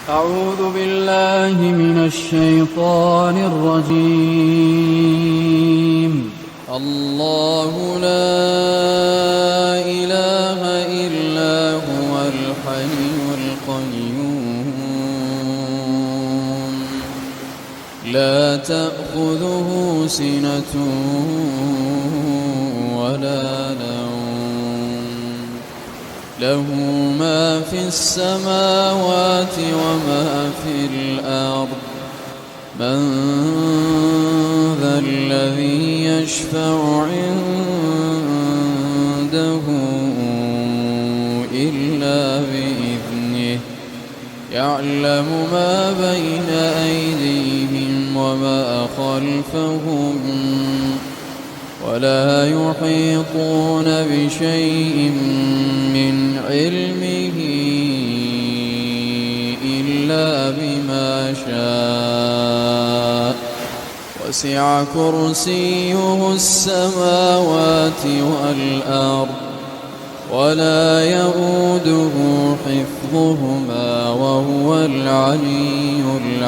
أعوذ بالله من الشيطان الرجيم. الله لا إله إلا هو الحي القيوم لا تأخذه سنة ولا نوم له ما في السماوات وما في الأرض من ذا الذي يشفع عنده إلا بإذنه يعلم ما بين أيديهم وما خلفهم ولا يحيطون بشيء من علمه إلا بما شاء وسع كرسيه السماوات والأرض ولا يئوده حفظهما وهو العلي العظيم.